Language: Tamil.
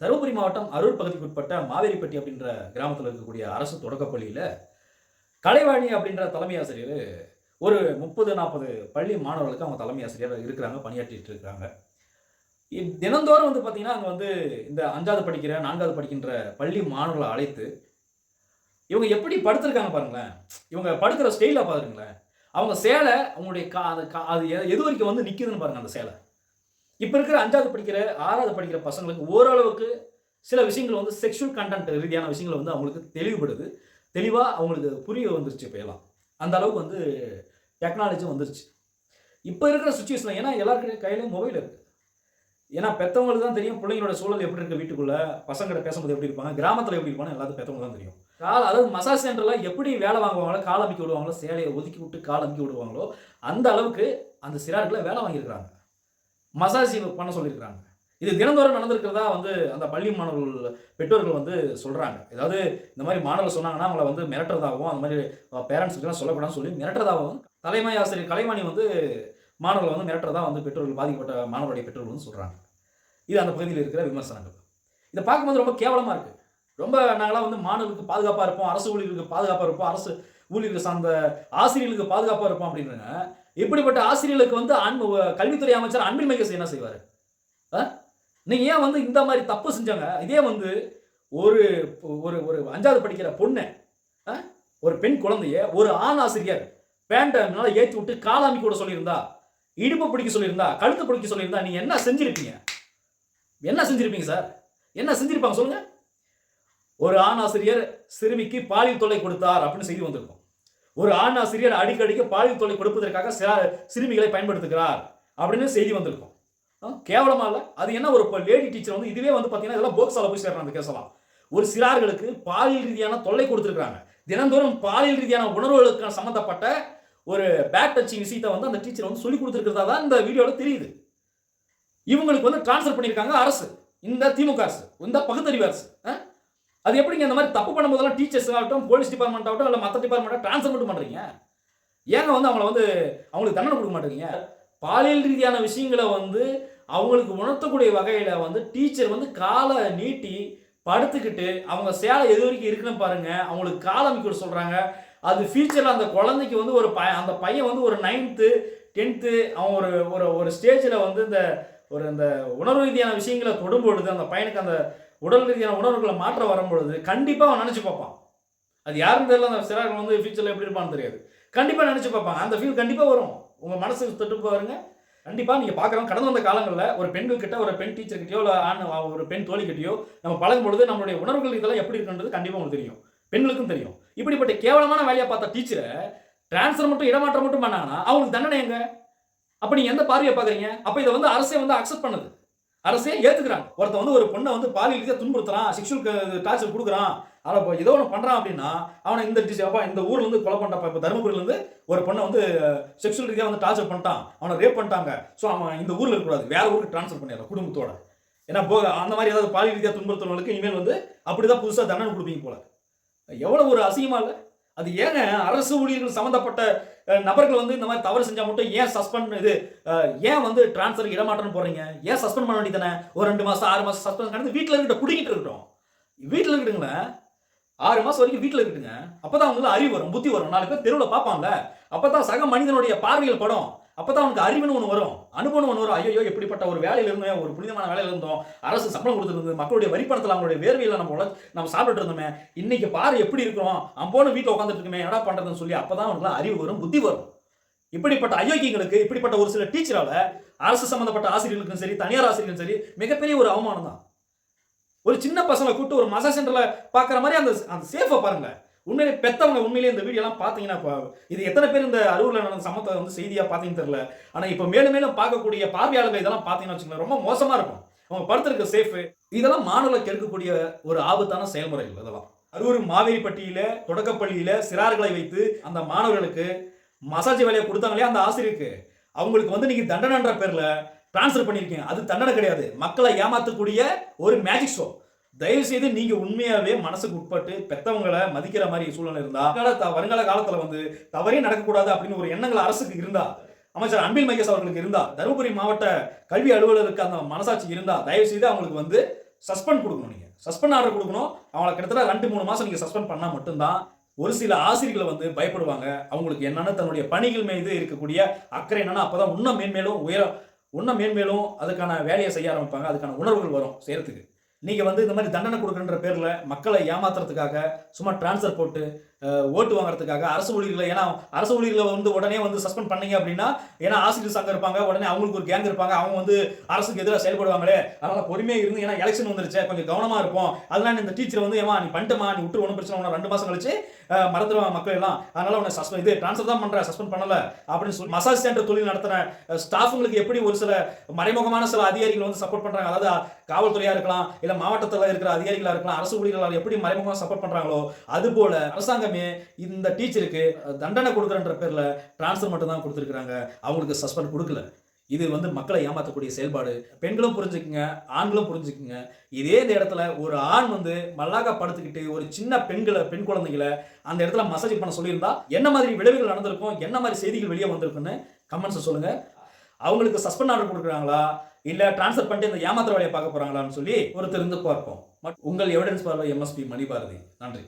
தருமபுரி மாவட்டம் அரூர் பகுதிக்கு உட்பட்ட மாவேலிப்பட்டி அப்படின்ற கிராமத்தில் இருக்கக்கூடிய அரசு தொடக்கப்பள்ளியில் கலைவாணி அப்படின்ற தலைமை ஆசிரியர் ஒரு 30-40 பள்ளி மாணவர்களுக்கு அவங்க தலைமை ஆசிரியர் இருக்கிறாங்க, பணியாற்றிட்டு இருக்காங்க. தினந்தோறும் வந்து பார்த்தீங்கன்னா, அங்கே வந்து இந்த 5வது படிக்கிற 4வது படிக்கின்ற பள்ளி மாணவர்களை அழைத்து இவங்க எப்படி படுத்திருக்காங்க பாருங்களேன். இவங்க படுக்கிற ஸ்டைல பாருங்களேன். அவங்க சேலை அவங்களுடைய அது எது வரைக்கும் வந்து நிக்குதுன்னு பாருங்க அந்த சேலை. இப்ப இருக்கிற 5வது படிக்கிற 6வது படிக்கிற பசங்களுக்கு ஓரளவுக்கு சில விஷயங்கள் வந்து செக்ஷுவல் கன்டென்ட் ரீதியான விஷயங்கள் வந்து அவங்களுக்கு தெளிவுபடுது. தெளிவா அவங்களுக்கு புரிய வந்துருச்சு இப்ப எல்லாம். அந்த அளவுக்கு வந்து டெக்னாலஜி வந்துருச்சு. இப்ப இருக்கிற சிச்சுவேஷன்ல ஏன்னா எல்லார் கையிலயும் மொபைல் இருக்கு. ஏன்னா பெத்தவங்களுக்கு தான் தெரியும் பிள்ளைங்களோட சூழல் எப்படி இருக்கு வீட்டுக்குள்ள, பசங்ககிட்ட பேசும்போது எப்படி இருப்பாங்க, கிராமத்துல எப்படி இருப்பாங்க எல்லாத்துக்கும் பெத்தவங்களுக்கு தான் தெரியும். அதாவது மசாஜ் சென்டர்ல எப்படி வேலை வாங்குவாங்களோ, கால் அமுக்கி விடுவாங்களோ, சேலைய ஒதுக்கி விட்டு கால் அமுக்கி விடுவாங்களோ, அந்த அளவுக்கு அந்த சிறார்கள வேலை வாங்கியிருக்கிறாங்க. மசாஜ் பண்ண சொல்லியிருக்கிறாங்க. இது தினந்தோறும் நடந்திருக்கிறதா வந்து அந்த பள்ளி மாணவர்கள் பெற்றோர்கள் வந்து சொல்றாங்க. ஏதாவது இந்த மாதிரி மாணவர்கள் சொன்னாங்கன்னா, அவங்கள வந்து மிரட்டுறதாகவும், அந்த மாதிரி பேரண்ட்ஸ்க்குலாம் சொல்லக்கூடாதுன்னு சொல்லி மிரட்டுறதாகவும் தலைமை ஆசிரியர் கலைவாணி வந்து மாணவர்கள் வந்து மிரட்டுறதா வந்து பெற்றோர்கள் பாதிக்கப்பட்ட மாணவருடைய பெற்றோர்கள் வந்து சொல்றாங்க. இது அந்த பகுதியில் இருக்கிற விமர்சனங்கள். இத பார்க்கும்போது ரொம்ப கேவலமா இருக்கு. ரொம்ப நாங்கலாம் வந்து மாணவர்களுக்கு பாதுகாப்பா இருப்போம், அரசு ஊழியர்களுக்கு பாதுகாப்பா இருப்போம், அரசு ஊழியர்கள் சார்ந்த ஆசிரியர்களுக்கு பாதுகாப்பா இருப்போம் அப்படின்றங்க. இப்படிப்பட்ட ஆசிரியர்களுக்கு வந்து கல்வித்துறை அமைச்சர் அன்பில் மகேஷ் என்ன செய்வாரு? அ? நீங்க ஏன் வந்து இந்த மாரி தப்பு செஞ்சாங்க? இதே வந்து ஒரு ஒரு ஒரு 5வது படிக்கிற பொண்ண, அ? ஒரு பெண் குழந்தைய ஒரு ஆண் ஆசிரியர் பேண்ட்ட மேல ஏத்தி விட்டு கால் அமுக்கி விட சொல்லியிருந்தா, இடுப்ப பிடிக்க சொல்லியிருந்தா, கழுத்த பிடிக்க சொல்லியிருந்தா, நீங்க என்ன செஞ்சிருப்பீங்க? என்ன செஞ்சிருப்பீங்க சார்? என்ன செஞ்சிருப்பாங்க சொல்லுங்க? ஒரு ஆண் ஆசிரியர் சிறுமிக்கு பாலியல் தொல்லை கொடுத்தார் அப்படின்னு செய்தி வந்திருக்கும். ஒரு ஆண் ஆசிரியர் அடிக்கடிக்கு பாலியல் தொல்லை கொடுப்பதற்காக சிறுமிகளை பயன்படுத்துகிறார் அப்படின்னு செய்தி வந்திருக்கும். கேவலமா இல்ல? அது என்ன ஒரு லேடி டீச்சர் வந்து இதுவே வந்து பாத்தீங்கன்னா இதெல்லாம் போக்சால போய் சேர்றாங்க அந்த கேஸெல்லாம். ஒரு சிறார்களுக்கு பாலியல் ரீதியான தொல்லை கொடுத்திருக்காங்க. தினந்தோறும் பாலியல் ரீதியான உணர்வுகளுக்கு சம்பந்தப்பட்ட ஒரு பேக் டச்சிங் விஷயத்தை வந்து அந்த டீச்சர் வந்து சொல்லி கொடுத்திருக்கிறதா தான் இந்த வீடியோல தெரியுது. இவங்களுக்கு வந்து டிரான்ஸ்ஃபர் பண்ணியிருக்காங்க அரசு. இந்த திமுக அரசு, இந்த பகுத்தறிவு அரசு. அது எப்படிங்க இந்த மாதிரி தப்பு பண்ணும்போதெல்லாம் டீச்சர்ஸ் ஆகட்டும், போலீஸ் டிபார்ட்மெண்ட் ஆகட்டும், இல்ல மத்த டிபார்ட்மெண்ட்டா டிரான்ஸ்ஃபர் மட்டும் பண்றீங்க? ஏங்க வந்து அவங்கள வந்து அவங்களுக்கு தண்டனை கொடுக்க மாட்டேங்கிறீங்க? பாலியல் ரீதியான விஷயங்கள வந்து அவங்களுக்கு உணர்த்தக்கூடிய வகையில வந்து டீச்சர் வந்து கால நீட்டி படுத்துக்கிட்டு அவங்க சேலை எது வரைக்கும் இருக்குன்னு பாருங்க. அவங்களுக்கு கால் அமுக்கி விட சொல்றாங்க. அது ஃபியூச்சர்ல அந்த குழந்தைக்கு வந்து அந்த பையன் வந்து ஒரு 9th 10th அவன் ஒரு ஒரு ஒரு ஸ்டேஜ்ல வந்து இந்த உணர்வு ரீதியான விஷயங்கள தொடும்பொழுது அந்த பையனுக்கு அந்த உடல் ரீதியான உணர்வுகள மாற்றம் வரும்பொழுது கண்டிப்பா அவன் நினைச்சு பார்ப்பான். அது யாருன்னு தெரியல, அந்த சிறார்கள் வந்து ஃபியூச்சர்ல எப்படி இருப்பான்னு தெரியாது. கண்டிப்பா நினைச்சு பார்ப்பாங்க. அந்த ஃபீல் கண்டிப்பா வரும். உங்க மனசுக்கு தொட்டு பாருங்க. கண்டிப்பா நீங்க பார்க்குறோம். கடந்து வந்த காலங்கள்ல ஒரு பெண்கள் கிட்ட, ஒரு பெண் டீச்சர் கிட்டயோ, இல்ல ஒரு பெண் தோழி கிட்டயோ நம்ம பழகும்பொழுது நம்மளுடைய உணர்வுகள் இதெல்லாம் எப்படி இருக்குன்றது கண்டிப்பா உங்களுக்கு தெரியும். பெண்களுக்கும் தெரியும். இப்படிப்பட்ட கேவலமான வேலைய பார்த்த டீச்சர ட்ரான்ஸ்ஃபர் மட்டும் இடமாற்றம் மட்டும் பண்ணாங்கன்னா, அவங்களுக்கு தண்டனை எங்க? அப்ப நீங்க எந்த பார்வைய பார்க்குறீங்க? அப்ப இத வந்து அரசே வந்து அக்செப்ட் பண்ணுது. அரசே ஏத்துக்கிறாங்க. ஒருத்தன் வந்து ஒரு பொண்ண வந்து பாலியல் ரீதியா துன்புறுத்துறான், செக்சுவல் டார்ச்சர் குடுக்குறான், ஏதோ ஒண்ணு பண்றான் அப்படின்னா, அவன இந்த ஊர்ல இருந்து கொலை பண்ணிட்டான். இப்ப தர்மபுரியில இருந்து ஒரு பொண்ண வந்து செக்சுவல் ரீதியா வந்து டார்ச்சர் பண்ணிட்டான். அவன ரேப் பண்ணிட்டாங்க. சோ அவன் இந்த ஊர்ல இருக்க கூடாது. வேற ஊருக்கு ட்ரான்ஸ்ஃபர் பண்ணிடலாம் குடும்பத்தோட. ஏன்னா அந்த மாதிரி ஏதாவது பாலியல் ரீதியா துன்புறுத்துறவங்களுக்கு இனிமேல் வந்து அப்படிதான் புதுசா தண்டனை குடுப்பீங்க போல. எவ்வளவு ஒரு அசிங்கமா இல்ல? அது ஏங்க அரசு ஊழியர்கள் சம்பந்தப்பட்ட நபர்கள் வந்து இந்த மாதிரி தவறு செஞ்சா மட்டும் ஏன் ஏன் வந்து டிரான்ஸ்ஃபர் இடமாற்றம் போடுறீங்க? ஏன் சஸ்பெண்ட் பண்ண வேண்டியதானே? ஒரு 2 மாசம் 6 மாசம் சஸ்பெண்ட் பண்ணி வீட்ல இருக்கிட்ட புடிங்கிட்டு இருக்கட்டும். வீட்ல இருக்கட்டுங்களேன். 6 மாசம் வரைக்கும் வீட்ல இருக்கட்டுங்க. அப்பதான் அவங்களுக்கு அறிவு வரும், புத்தி வரும். 4 பேர் தெருவுல பார்ப்பான்ல. அப்பதான் சக மனிதனுடைய பார்வையில் படும். அப்பதான் அவனுக்கு அறிவுன்னு ஒண்ணு வரும். அனுபவம்னு ஒண்ணு வரும். ஐயோ எப்படிப்பட்ட ஒரு வேலையில இருந்தோம், ஒரு புனிதமான வேலையில இருந்தோம். அரசு சம்பளம் கொடுத்துருந்தது, மக்களுடைய வரி பணத்துல அவங்களுடைய வேர்வையில நம்ம சாப்பிட்டு இருந்தோமே. இன்னைக்கு பாரு எப்படி இருக்கிறோம். அம்போன்னு வீட்ல உட்கார்ந்துட்டு இருக்கமே, என்னடா பண்றதுன்னு சொல்லி அப்பதான் அவனுக்கு அறிவு வரும், புத்தி வரும். இப்படிப்பட்ட அயோக்கியங்களுக்கு, இப்படிப்பட்ட ஒரு சில டீச்சரால அரசு சம்பந்தப்பட்ட ஆசிரியர்களுக்கும் சரி, தனியார் ஆசிரியர்களுக்கும் சரி மிகப்பெரிய ஒரு அவமானம் தான். ஒரு சின்ன பசங்களை கூப்பிட்டு ஒரு மசாஜ் சென்டர்ல பாக்குற மாதிரி அந்த சேஃபா பாருங்க. உண்மையிலே பெத்தவங்க உண்மையிலேயே இந்த வீடியோ எல்லாம் பாத்தீங்கன்னா, இது எத்தனை பேர் இந்த அரூர்ல நடந்த சம்பவத்தை வந்து செய்தியா பாத்தீங்கன்னு தெரியல. ஆனா இப்ப மேலும் மேலும் பார்க்கக்கூடிய பார்வையாளர்கள் இதெல்லாம் பாத்தீங்கன்னு வச்சுக்கோங்க, ரொம்ப மோசமா இருக்கும். அவங்க படுத்திருக்க சேஃப் இதெல்லாம் மாணவர்களை கெடுக்கக்கூடிய ஒரு ஆபத்தான செயல்முறைகள். இதெல்லாம் அரூர் மாவேலிப்பட்டியில தொடக்கப்பள்ளியில சிறார்களை வைத்து அந்த மாணவர்களுக்கு மசாஜ் வேலையை கொடுத்தாங்களே அந்த ஆசிரியருக்கு, அவங்களுக்கு வந்து நீங்க தண்டனைன்ற பேர்ல டிரான்ஸ்ஃபர் பண்ணிருக்கீங்க. அது தண்டனை கிடையாது, மக்களை ஏமாத்தக்கூடிய ஒரு மேஜிக் ஷோ. தயவு செய்து நீங்க உண்மையாவே மனசுக்கு உட்பட்டு பெத்தவங்களை மதிக்கிற மாதிரி சூழ்நிலை இருந்தா, வருங்கால காலத்துல வந்து தவறே நடக்கக்கூடாது அப்படின்னு ஒரு எண்ணங்கள் அரசுக்கு இருந்தா, அமைச்சர் அன்பில் மகேஷ் அவர்களுக்கு இருந்தா, தருமபுரி மாவட்ட கல்வி அலுவலருக்கு அந்த மனசாட்சி இருந்தா, தயவு செய்து அவங்களுக்கு வந்து சஸ்பெண்ட் கொடுக்கணும். நீங்க சஸ்பெண்ட் ஆர்டர் கொடுக்கணும். அவங்கள கிட்டத்தட்ட 2-3 மாசம் நீங்க சஸ்பெண்ட் பண்ணா மட்டும்தான் ஒரு சில ஆசிரியர்கள் வந்து பயப்படுவாங்க. அவங்களுக்கு என்னன்னா தன்னுடைய பணிகள் மீது இருக்கக்கூடிய அக்கறை என்னன்னா அப்பதான் இன்னும் மேன்மேலும் அதுக்கான வேலையை செய்ய ஆரம்பிப்பாங்க. அதுக்கான உணர்வுகள் வரும் செய்யறதுக்கு. நீங்க வந்து இந்த மாதிரி தண்டனை கொடுக்குறன்ற பேர்ல மக்களை ஏமாத்துறதுக்காக சும்மா டிரான்ஸ்ஃபர் போட்டு ஓட்டு வாங்குறதுக்காக அரசு ஊழியர்களை வந்து உடனே வந்து சஸ்பெண்ட் பண்ணீங்க அப்படின்னா, ஏன்னா ஆசிரியர் சங்கம் இருப்பாங்க, உடனே அவங்களுக்கு ஒரு கேங் இருப்பாங்க, அவங்க வந்து அரசுக்கு எதிராக செயல்படுவாங்களே, அதனால பொறுமையா இருந்து, ஏன்னா எலெக்ஷன் வந்துருச்சு கொஞ்சம் கவனமா இருப்போம், அதனால இந்த டீச்சர் வந்து ஏமா நீ பண்ணிட்டமா நீ விட்டு ஒன்றும் பிரச்சனை 2 மாசம் கழிச்சு மறந்துடுவாங்க மக்கள் எல்லாம், அதனால உன்னை டிரான்ஸ்ஃபர் தான் பண்ற சஸ்பெண்ட் பண்ணல அப்படின்னு சொல்லி மசாஜ் சென்டர் தொழில் நடத்துற ஸ்டாஃபுங்களுக்கு எப்படி ஒரு சில மறைமுகமான சில அதிகாரிகள் வந்து சப்போர்ட் பண்றாங்க, அதாவது காவல்துறையா இருக்கலாம், இல்ல மாவட்டத்தில் இருக்கிற அதிகாரிகளா இருக்கலாம், அரசு ஊழியர்களால் எப்படி மறைமுகமாக சப்போர்ட் பண்றாங்களோ அது போல அரசாங்கமே இந்த டீச்சருக்கு தண்டனை கொடுக்குறன்ற பேர்ல டிரான்ஸ்ஃபர் மட்டும் தான் கொடுத்துருக்காங்க, அவங்களுக்கு சஸ்பெண்ட் கொடுக்கல. இது வந்து மக்களை ஏமாற்றக்கூடிய செயல்பாடு. பெண்களும் புரிஞ்சுக்குங்க, ஆண்களும் புரிஞ்சுக்குங்க. இதே இந்த இடத்துல ஒரு ஆண் வந்து மல்லாக படுத்துக்கிட்டு ஒரு சின்ன பெண் குழந்தைகளை அந்த இடத்துல மசாஜ் பண்ண சொல்லியிருந்தா என்ன மாதிரி விளைவுகள் நடந்திருக்கும், என்ன மாதிரி செய்திகள் வெளியே வந்திருக்குன்னு கமெண்ட்ஸ் சொல்லுங்க. அவங்களுக்கு சஸ்பெண்ட் ஆர்டர் கொடுக்குறாங்களா இல்ல டிரான்ஸ்ஃபர் பண்ணிட்டு இந்த ஏமாத்திர வேலையை பார்க்க போறாங்களான்னு சொல்லி பொறுத்திருந்து பார்ப்போம். உங்கள் எவிடன்ஸ் பார்வை MSP மணிபாரதி. நன்றி.